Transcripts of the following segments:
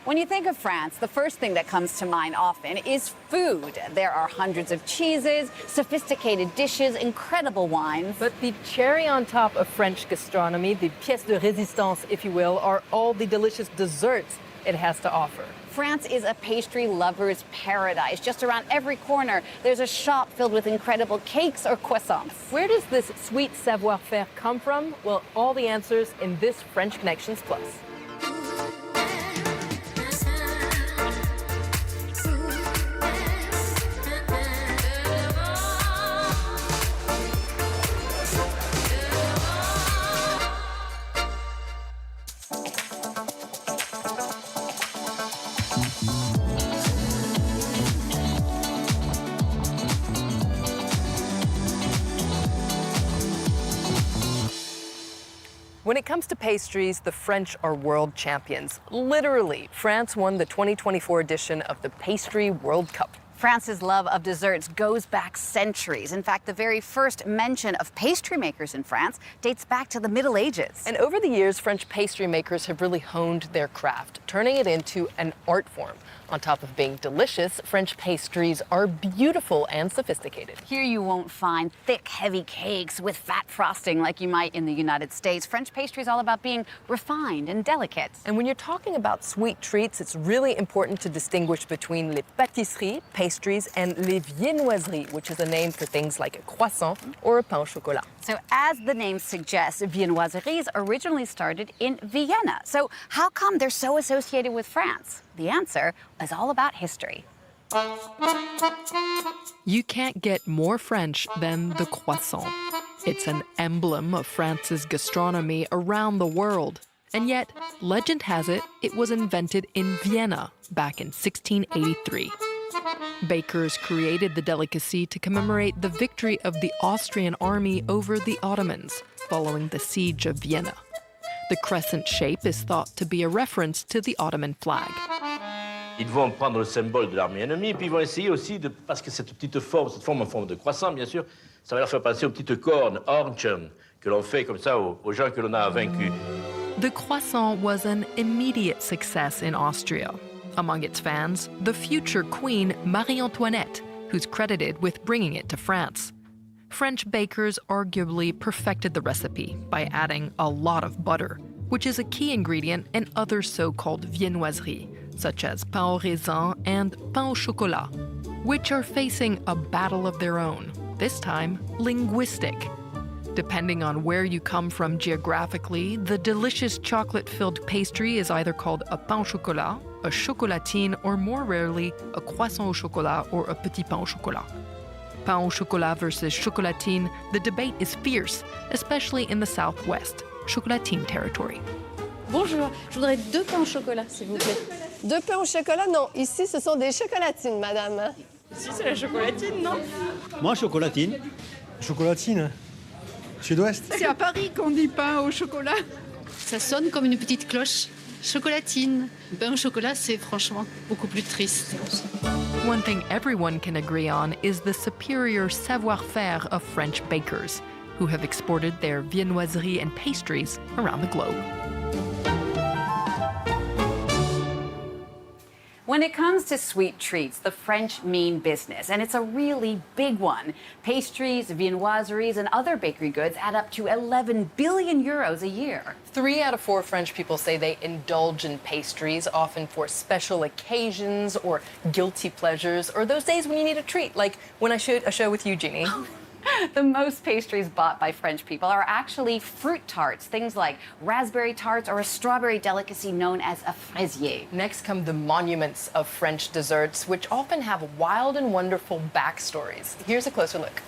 When you think of France, the first thing that comes to mind often is food. There are hundreds of cheeses, sophisticated dishes, incredible wines. But the cherry on top of French gastronomy, the pièce de résistance, if you will, are all the delicious desserts it has to offer. France is a pastry lover's paradise. Just around every corner, there's a shop filled with incredible cakes or croissants. Where does this sweet savoir-faire come from? Well, all the answers in this French Connections Plus. When it comes to pastries, the French are world champions. Literally, France won the 2024 edition of the Pastry World Cup. France's love of desserts goes back centuries. In fact, the very first mention of pastry makers in France dates back to the Middle Ages. And over the years, French pastry makers have really honed their craft, turning it into an art form. On top of being delicious, French pastries are beautiful and sophisticated. Here you won't find thick, heavy cakes with fat frosting like you might in the United States. French pastry is all about being refined and delicate. And when you're talking about sweet treats, it's really important to distinguish between les pâtisseries, pastries, and les viennoiseries, which is a name for things like a croissant or a pain au chocolat. So as the name suggests, viennoiseries originally started in Vienna. So how come they're so associated with France? The answer is all about history. You can't get more French than the croissant. It's an emblem of France's gastronomy around the world. And yet, legend has it, it was invented in Vienna back in 1683. Bakers created the delicacy to commemorate the victory of the Austrian army over the Ottomans following the siege of Vienna. The crescent shape is thought to be a reference to the Ottoman flag. Ils vont prendre le symbole de l'armée ennemie, puis ils vont essayer aussi de, parce que cette forme en forme de croissant, bien sûr, ça va leur faire penser aux petites cornes, Hornchen, que l'on fait comme ça aux gens que l'on a vaincus. The croissant was an immediate success in Austria. Among its fans, the future Queen Marie Antoinette, who's credited with bringing it to France. French bakers arguably perfected the recipe by adding a lot of butter, which is a key ingredient in other so-called viennoiseries, such as pain au raisin and pain au chocolat, which are facing a battle of their own, this time linguistic. Depending on where you come from geographically, the delicious chocolate-filled pastry is either called a pain au chocolat, a chocolatine, or more rarely, a croissant au chocolat or a petit pain au chocolat. Pain au chocolat versus chocolatine, the debate is fierce, especially in the Southwest, chocolatine territory. Bonjour, je voudrais 2 pains au chocolat, s'il vous plaît. 2 pains au chocolat? Non, ici ce sont des chocolatines, madame. Ici, c'est la chocolatine, non? Moi, chocolatine. Chocolatine. Sud-Ouest. C'est à Paris qu'on dit pain au chocolat. Ça sonne comme une petite cloche. Chocolatine. Pain au chocolat, c'est franchement beaucoup plus triste. One thing everyone can agree on is the superior savoir-faire of French bakers, who have exported their viennoiseries and pastries around the globe. When it comes to sweet treats, the French mean business, and it's a really big one. Pastries, viennoiseries, and other bakery goods add up to 11 billion euros a year. 3 out of 4 French people say they indulge in pastries, often for special occasions or guilty pleasures, or those days when you need a treat, like when I shoot a show with you, Jeannie. The most pastries bought by French people are actually fruit tarts, things like raspberry tarts or a strawberry delicacy known as a fraisier. Next come the monuments of French desserts, which often have wild and wonderful backstories. Here's a closer look.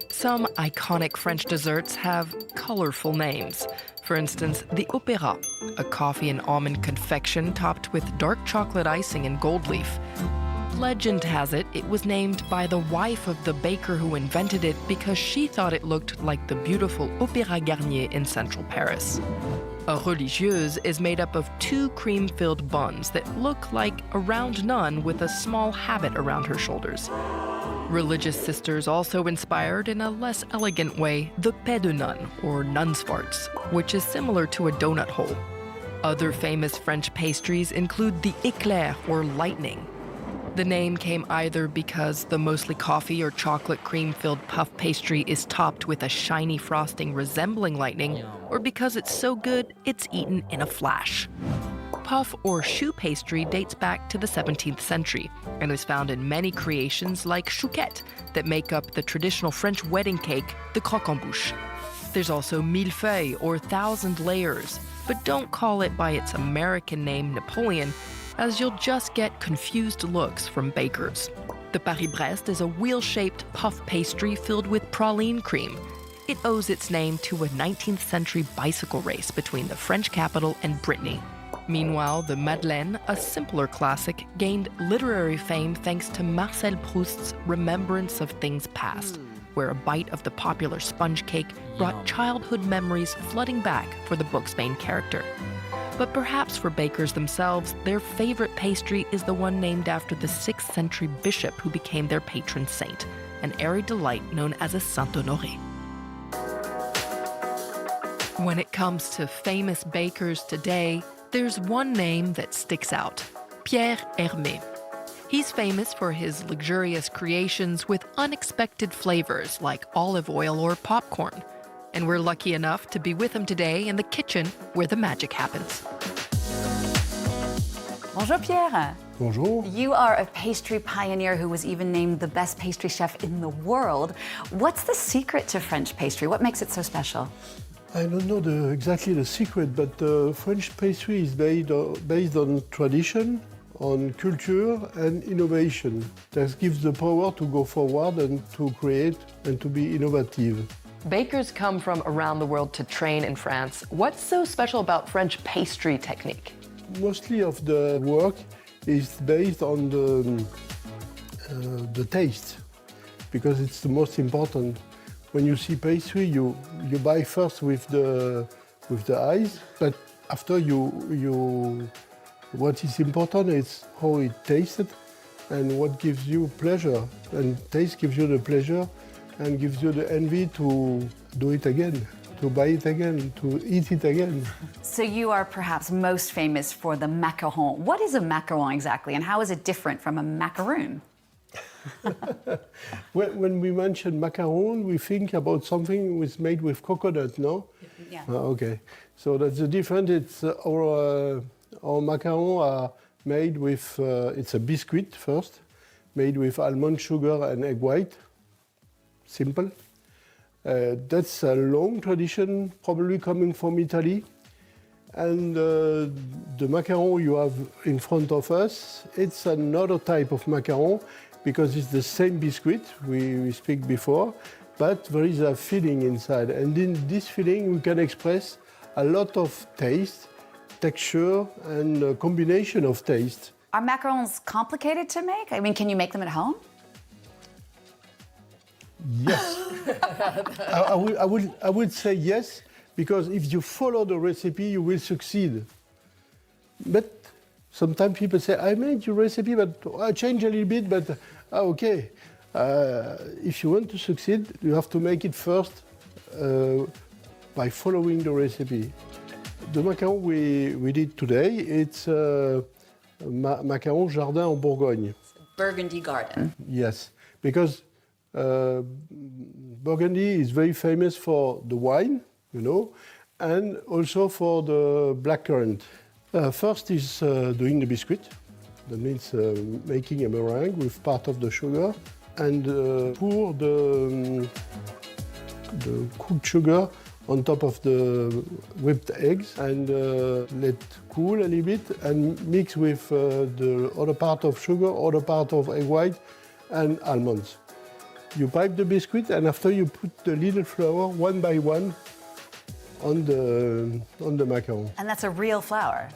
Some iconic French desserts have colorful names. For instance, the opéra, a coffee and almond confection topped with dark chocolate icing and gold leaf. Legend has it, it was named by the wife of the baker who invented it because she thought it looked like the beautiful Opéra Garnier in central Paris. A religieuse is made up of 2 cream-filled buns that look like a round nun with a small habit around her shoulders. Religious sisters also inspired, in a less elegant way, the paix de nun, or nun's farts, which is similar to a donut hole. Other famous French pastries include the éclair, or lightning. The name came either because the mostly coffee or chocolate cream-filled puff pastry is topped with a shiny frosting resembling lightning, or because it's so good it's eaten in a flash. Puff or choux pastry dates back to the 17th century and is found in many creations like chouquette that make up the traditional French wedding cake, the croque-en-bouche. There's also millefeuille, or thousand layers, but don't call it by its American name Napoleon, as you'll just get confused looks from bakers. The Paris-Brest is a wheel-shaped puff pastry filled with praline cream. It owes its name to a 19th century bicycle race between the French capital and Brittany. Meanwhile, the Madeleine, a simpler classic, gained literary fame thanks to Marcel Proust's Remembrance of Things Past, where a bite of the popular sponge cake brought childhood memories flooding back for the book's main character. But perhaps for bakers themselves, their favorite pastry is the one named after the 6th century bishop who became their patron saint, an airy delight known as a Saint-Honoré. When it comes to famous bakers today, there's one name that sticks out: Pierre Hermé. He's famous for his luxurious creations with unexpected flavors like olive oil or popcorn. And we're lucky enough to be with him today in the kitchen where the magic happens. Bonjour, Pierre. Bonjour. You are a pastry pioneer who was even named the best pastry chef in the world. What's the secret to French pastry? What makes it so special? I don't know exactly the secret, but French pastry is based on tradition, on culture and innovation. That gives the power to go forward and to create and to be innovative. Bakers come from around the world to train in France. What's so special about French pastry technique? Mostly of the work is based on the taste, because it's the most important. When you see pastry, you buy first with the eyes, but after what is important is how it tasted and what gives you pleasure. And taste gives you the pleasure and gives you the envy to do it again, to buy it again, to eat it again. So you are perhaps most famous for the macaron. What is a macaron exactly, and how is it different from a macaroon? When we mention macaron, we think about something was made with coconut, no? Yeah. Okay, so that's the difference. It's our macarons are made with, it's a biscuit first, made with almond sugar and egg white. Simple. That's a long tradition, probably coming from Italy. And the macaron you have in front of us, it's another type of macaron because it's the same biscuit we speak before, but there is a filling inside. And in this filling, we can express a lot of taste, texture, and a combination of taste. Are macarons complicated to make? I mean, can you make them at home? Yes. I would say yes, because if you follow the recipe, you will succeed. But sometimes people say, I made your recipe, but I changed a little bit, but okay. If you want to succeed, you have to make it first by following the recipe. The macaron we did today, it's macaron jardin en Bourgogne. Burgundy garden. Yes, because Burgundy is very famous for the wine, you know, and also for the blackcurrant. First is doing the biscuit. That means making a meringue with part of the sugar and pour the cooked sugar on top of the whipped eggs and let cool a little bit and mix with the other part of sugar, other part of egg white and almonds. You pipe the biscuit and after you put the little flour one by one on the macaron. And that's a real flour.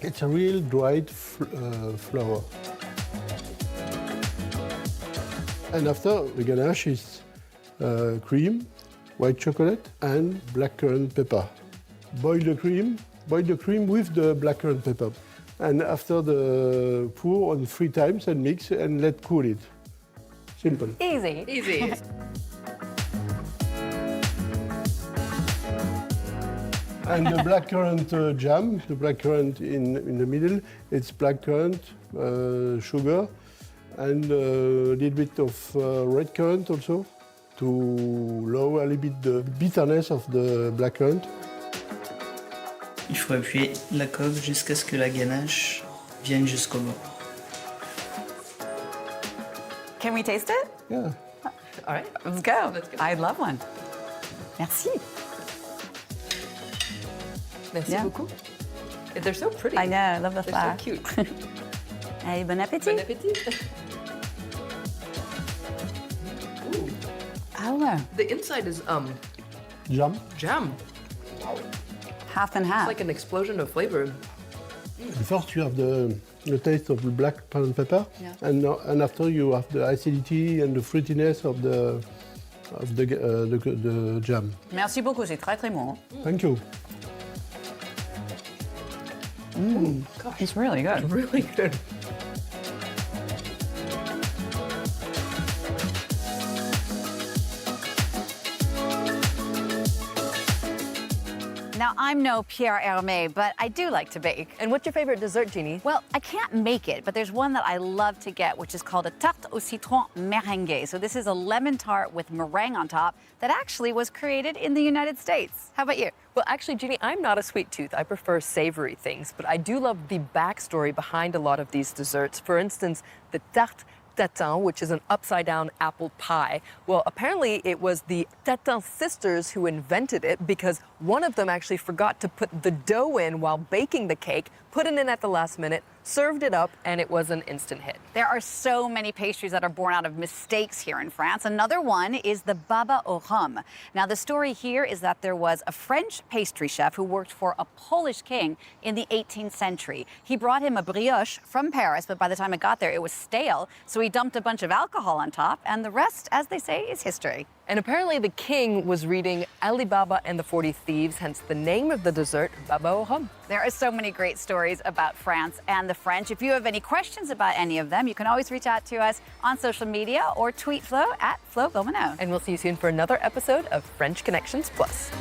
It's a real dried flour. And after the ganache is cream, white chocolate and blackcurrant pepper. Boil the cream with the blackcurrant pepper. And after the pour on 3 times and mix and let cool it. Simple. Easy. Easy. And the blackcurrant jam, the blackcurrant in the middle, it's blackcurrant, sugar, and a little bit of red currant also to lower a little bit the bitterness of the blackcurrant. Il faut appuyer la coque jusqu'à ce que la ganache vienne jusqu'au bord. Can we taste it? Yeah. All right. Let's go. I'd love one. Merci. Merci Yeah. beaucoup. They're so pretty. I know, I love the They're flower. so cute. Allez, bon appétit. Bon appétit. Oh, wow. The inside is Jam. jam. Half and half. It's like an explosion of flavor. First you have the taste of the black pepper, Yeah. and after you have the acidity and the fruitiness of the jam. Merci beaucoup, c'est très très bon. Thank you. It's really good. Really good. Now, I'm no Pierre Hermé, but I do like to bake. And what's your favorite dessert, Jeannie? Well, I can't make it, but there's one that I love to get, which is called a tarte au citron meringue. So this is a lemon tart with meringue on top that actually was created in the United States. How about you? Well, actually, Jeannie, I'm not a sweet tooth. I prefer savory things, but I do love the backstory behind a lot of these desserts. For instance, the tarte tatin, which is an upside-down apple pie. Well, apparently it was the Tatin sisters who invented it because one of them actually forgot to put the dough in while baking the cake, put it in at the last minute, served it up, and it was an instant hit. There are so many pastries that are born out of mistakes here in France. Another one is the baba au rhum. Now, the story here is that there was a French pastry chef who worked for a Polish king in the 18th century. He brought him a brioche from Paris, but by the time it got there, it was stale. So he dumped a bunch of alcohol on top, and the rest, as they say, is history. And apparently the king was reading Ali Baba and the 40 Thieves, hence the name of the dessert, baba au rhum. There are so many great stories about France and the French. If you have any questions about any of them, you can always reach out to us on social media or tweet Flo at Flo Vilmanov. And we'll see you soon for another episode of French Connections Plus.